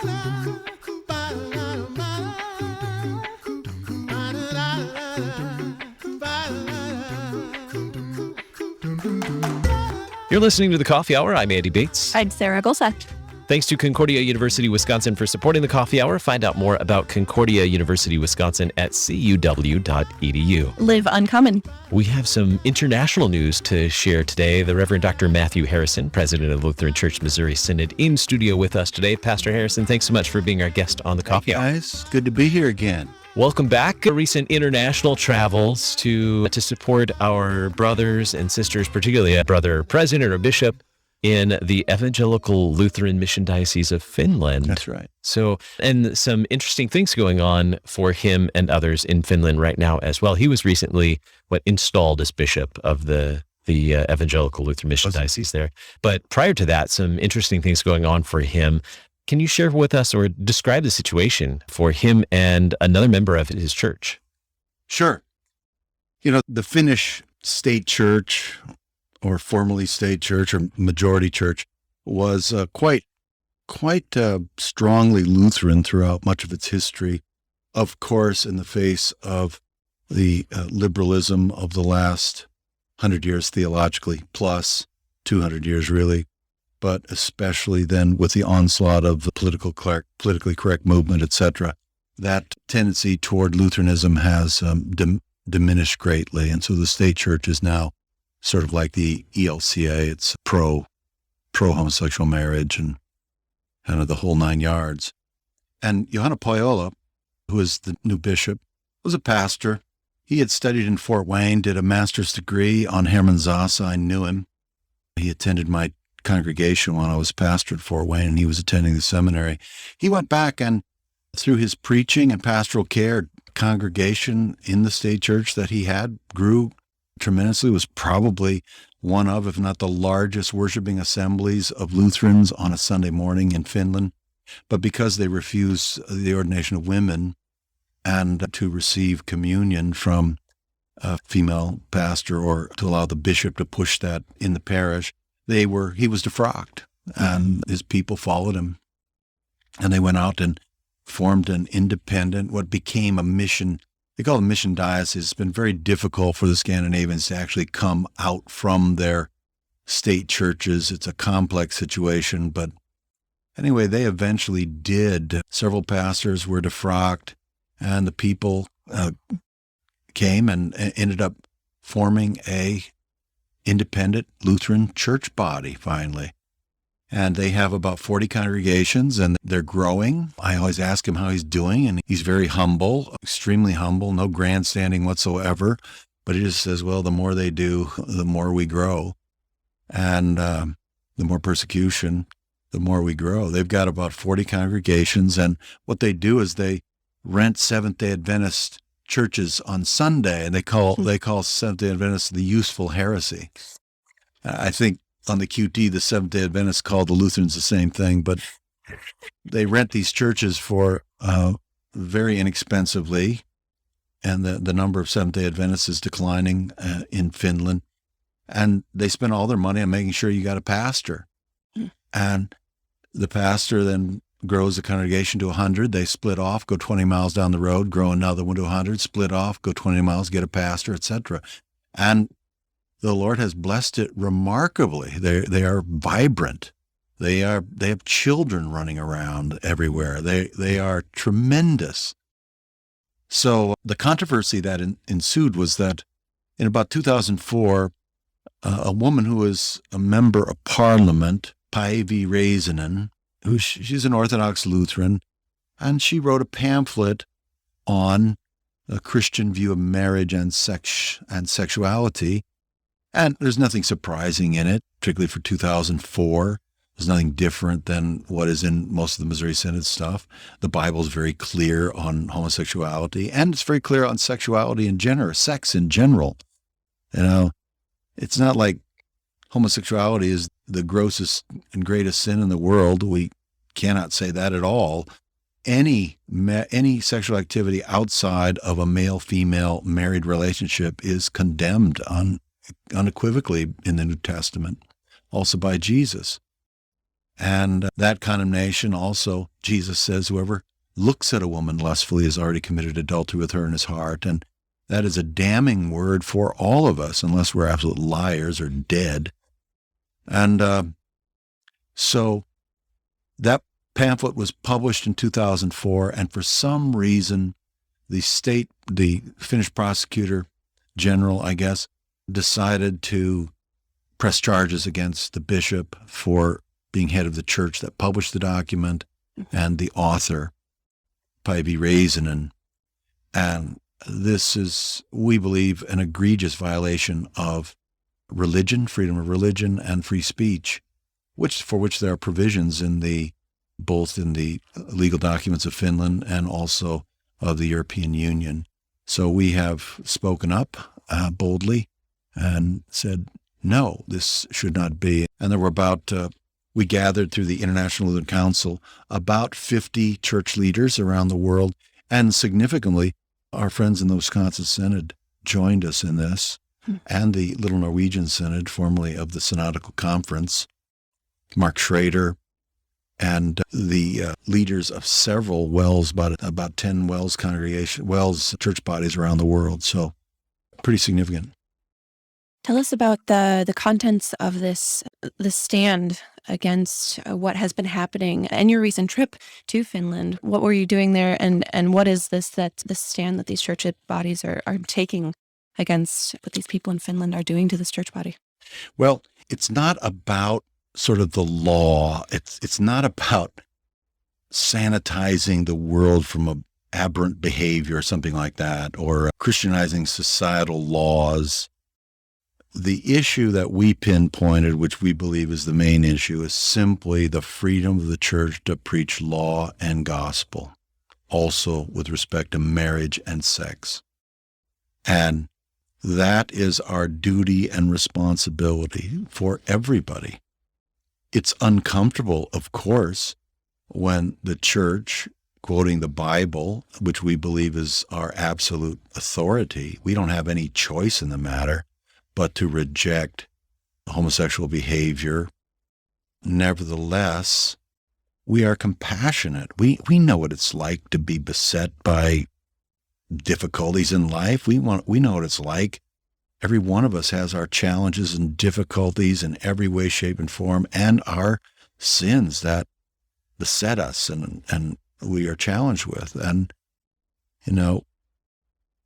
You're listening to The Coffee Hour. I'm Andy Bates. I'm Sarah Golseth. Thanks to Concordia University Wisconsin for supporting The Coffee Hour. Find out more about Concordia University Wisconsin at cuw.edu. Live uncommon. We have some international news to share today. The Reverend Dr. Matthew Harrison, president of Lutheran Church Missouri Synod, in studio with us today. Pastor Harrison, thanks so much for being our guest on The Coffee Hour. Guys, good to be here again. Welcome back. Recent international travels to support our brothers and sisters, particularly a brother president or bishop in the Evangelical Lutheran Mission Diocese of Finland. That's right. So, and some interesting things going on for him and others in Finland right now as well. He was recently installed as bishop of the Evangelical Lutheran Mission Diocese there. But prior to that, some interesting things going on for him. Can you share with us or describe the situation for him and another member of his church? Sure. You know, the Finnish state church, or formerly state church or majority church, was quite strongly Lutheran throughout much of its history. Of course, in the face of the liberalism of the last 100 years theologically, plus 200 years really, but especially then with the onslaught of the politically correct movement, etc., that tendency toward Lutheranism has diminished greatly. And so the state church is now sort of like the ELCA. It's pro-homosexual marriage and kind of the whole nine yards. And Juhana Pohjola, who is the new bishop, was a pastor. He had studied in Fort Wayne, did a master's degree on Hermann Zasa. I knew him. He attended my congregation when I was pastor at Fort Wayne, and he was attending the seminary. He went back and through his preaching and pastoral care, congregation in the state church that he had grew tremendously, was probably one of, if not the largest worshiping assemblies of Lutherans on a Sunday morning in Finland. But because they refused the ordination of women and to receive communion from a female pastor or to allow the bishop to push that in the parish, he was defrocked, and his people followed him. And they went out and formed an independent, what became a mission. They call it a mission diocese. It's been very difficult for the Scandinavians to actually come out from their state churches. It's a complex situation, but anyway, they eventually did. Several pastors were defrocked, and the people came and ended up forming a independent Lutheran church body finally. And they have about 40 congregations, and they're growing. I always ask him how he's doing, and he's very humble, extremely humble, no grandstanding whatsoever. But he just says, well, the more they do, the more we grow. And the more persecution, the more we grow. They've got about 40 congregations, and what they do is they rent Seventh-day Adventist churches on Sunday, and they call Seventh-day Adventists the useful heresy. I think on the QT, the Seventh-day Adventists call the Lutherans the same thing, but they rent these churches for very inexpensively, and the number of Seventh-day Adventists is declining in Finland, and they spend all their money on making sure you got a pastor. And the pastor then grows the congregation to 100. They split off, go 20 miles down the road, grow another one to 100, split off, go 20 miles, get a pastor, etc. And the Lord has blessed it remarkably. They are vibrant. They have children running around everywhere. They are tremendous. So the controversy that ensued was that in about 2004, a woman who was a member of Parliament, Päivi Räsänen, she's an Orthodox Lutheran, and she wrote a pamphlet on a Christian view of marriage and sexuality. And there's nothing surprising in it, particularly for 2004. There's nothing different than what is in most of the Missouri Synod stuff. The Bible is very clear on homosexuality, and it's very clear on sexuality in general, sex in general. You know, it's not like homosexuality is the grossest and greatest sin in the world. We cannot say that at all. Any sexual activity outside of a male-female married relationship is condemned unequivocally in the New Testament, also by Jesus. And that condemnation also, Jesus says, whoever looks at a woman lustfully has already committed adultery with her in his heart. And that is a damning word for all of us, unless we're absolute liars or dead. And so that pamphlet was published in 2004, and for some reason, the Finnish prosecutor general, I guess, decided to press charges against the bishop for being head of the church that published the document and the author, Päivi Räsänen. And this is, we believe, an egregious violation of religion, freedom of religion, and free speech, for which there are provisions both in the legal documents of Finland and also of the European Union. So we have spoken up boldly and said, no, this should not be. And there were we gathered through the International Lutheran Council about 50 church leaders around the world. And significantly, our friends in the Wisconsin Synod joined us in this, and the Little Norwegian Synod, formerly of the Synodical Conference, Mark Schrader, and the leaders of several WELS, about 10 WELS church bodies around the world. So pretty significant. Tell us about the contents of this stand against what has been happening and your recent trip to Finland. What were you doing there, and what is this stand that these church bodies are taking against what these people in Finland are doing to this church body? Well, it's not about sort of the law. It's not about sanitizing the world from aberrant behavior or something like that, or Christianizing societal laws. The issue that we pinpointed, which we believe is the main issue, is simply the freedom of the church to preach law and gospel, also with respect to marriage and sex. And that is our duty and responsibility for everybody. It's uncomfortable, of course, when the church, quoting the Bible, which we believe is our absolute authority, we don't have any choice in the matter but to reject homosexual behavior. Nevertheless, we are compassionate. We know what it's like to be beset by difficulties in life. We know what it's like. Every one of us has our challenges and difficulties in every way, shape, and form, and our sins that beset us and we are challenged with. And,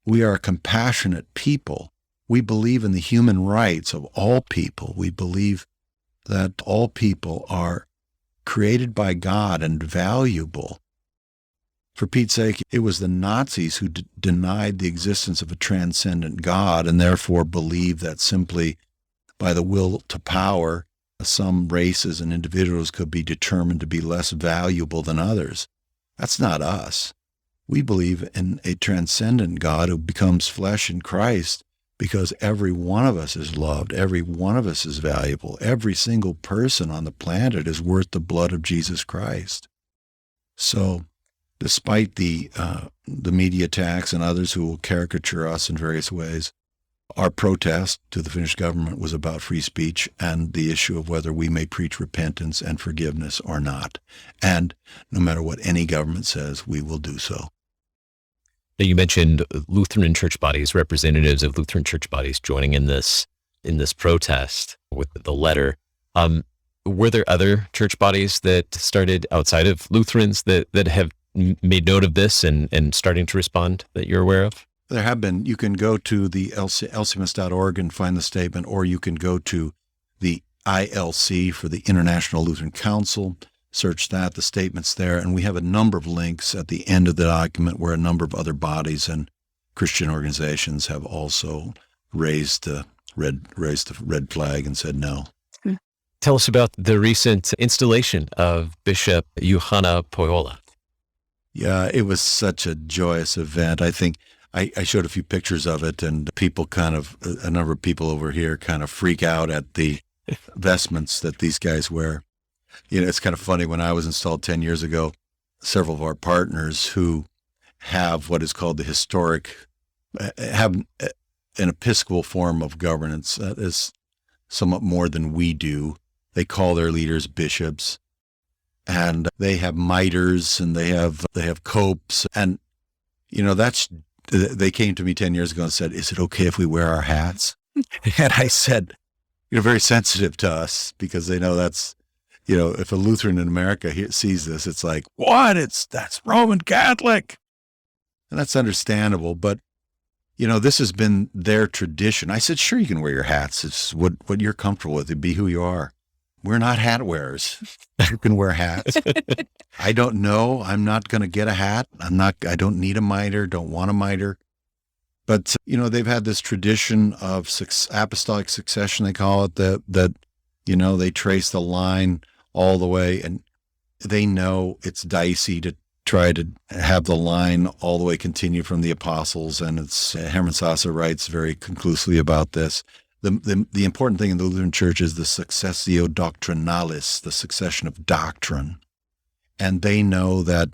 we are a compassionate people. We believe in the human rights of all people. We believe that all people are created by God and valuable. For Pete's sake, it was the Nazis who denied the existence of a transcendent God and therefore believed that simply by the will to power, some races and individuals could be determined to be less valuable than others. That's not us. We believe in a transcendent God who becomes flesh in Christ, because every one of us is loved, every one of us is valuable, every single person on the planet is worth the blood of Jesus Christ. So, despite the media attacks and others who will caricature us in various ways, our protest to the Finnish government was about free speech and the issue of whether we may preach repentance and forgiveness or not. And no matter what any government says, we will do so. Now, you mentioned Lutheran church bodies, representatives of Lutheran church bodies joining in this protest with the letter. Were there other church bodies that started outside of Lutherans that have made note of this and starting to respond that you're aware of? There have been. You can go to the lcms.org and find the statement, or you can go to the ILC for the International Lutheran Council, search that, the statement's there, and we have a number of links at the end of the document where a number of other bodies and Christian organizations have also raised the red flag and said no. Tell us about the recent installation of Bishop Juhana Pohjola. Yeah, it was such a joyous event. I think I showed a few pictures of it, and a number of people over here kind of freak out at the vestments that these guys wear. It's kind of funny. When I was installed 10 years ago, several of our partners who have what is called the historic, have an Episcopal form of governance that is somewhat more than we do. They call their leaders bishops. and they have miters and they have copes. And, they came to me 10 years ago and said, is it okay if we wear our hats? And I said, very sensitive to us, because they know that's, if a Lutheran in America sees this, it's like, what? That's Roman Catholic. And that's understandable. But, this has been their tradition. I said, sure, you can wear your hats. It's what you're comfortable with. Be who you are. We're not hat wearers. You can wear hats. I don't know. I'm not going to get a hat. I don't need a mitre, don't want a mitre. But, they've had this tradition of apostolic succession, they call it, that they trace the line all the way, and they know it's dicey to try to have the line all the way continue from the apostles. And Hermann Sasse writes very conclusively about this. The important thing in the Lutheran Church is the successio doctrinalis, the succession of doctrine. And they know that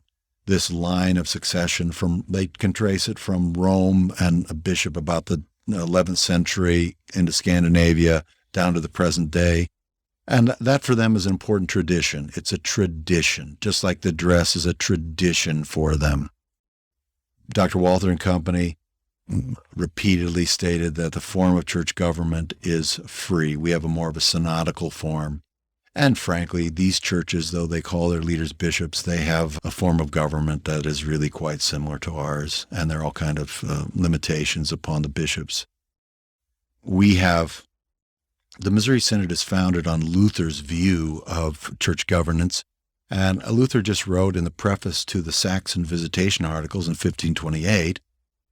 this line of succession they can trace it from Rome and a bishop about the 11th century into Scandinavia down to the present day. And that for them is an important tradition. It's a tradition, just like the dress is a tradition for them. Dr. Walther and Company repeatedly stated that the form of church government is free. We have more of a synodical form. And frankly, these churches, though they call their leaders bishops, they have a form of government that is really quite similar to ours, and there are all kind of limitations upon the bishops. The Missouri Synod is founded on Luther's view of church governance, and Luther just wrote in the preface to the Saxon Visitation Articles in 1528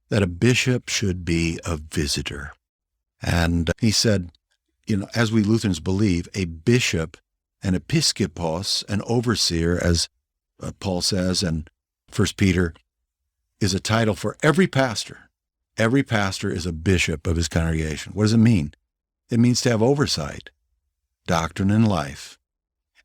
that a bishop should be a visitor. And he said, as we Lutherans believe, a bishop, an episkopos, an overseer, as Paul says in 1 Peter, is a title for every pastor. Every pastor is a bishop of his congregation. What does it mean? It means to have oversight, doctrine, and life.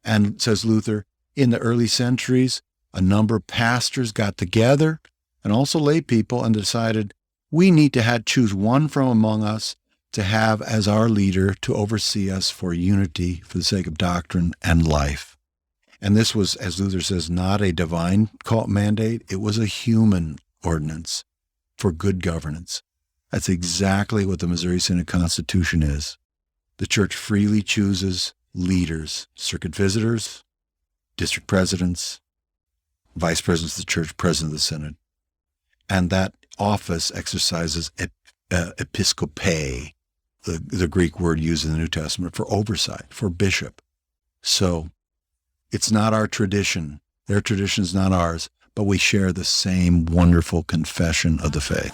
And, says Luther, in the early centuries, a number of pastors got together, and also lay people, and decided we need to choose one from among us to have as our leader to oversee us for unity, for the sake of doctrine and life. And this was, as Luther says, not a divine mandate. It was a human ordinance for good governance. That's exactly what the Missouri Synod Constitution is. The church freely chooses leaders, circuit visitors, district presidents, vice presidents of the church, president of the synod. And that office exercises episkope, the Greek word used in the New Testament for oversight, for bishop. So it's not our tradition. Their tradition is not ours, but we share the same wonderful confession of the faith.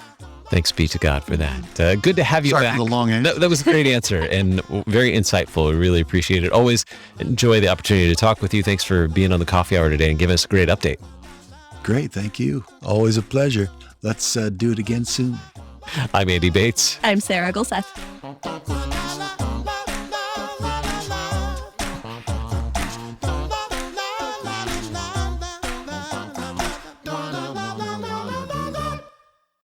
Thanks be to God for that. Good to have you back. Sorry for the long answer. That was a great answer and very insightful. We really appreciate it. Always enjoy the opportunity to talk with you. Thanks for being on the coffee hour today and giving us a great update. Great. Thank you. Always a pleasure. Let's do it again soon. I'm Andy Bates. I'm Sarah Gulseth.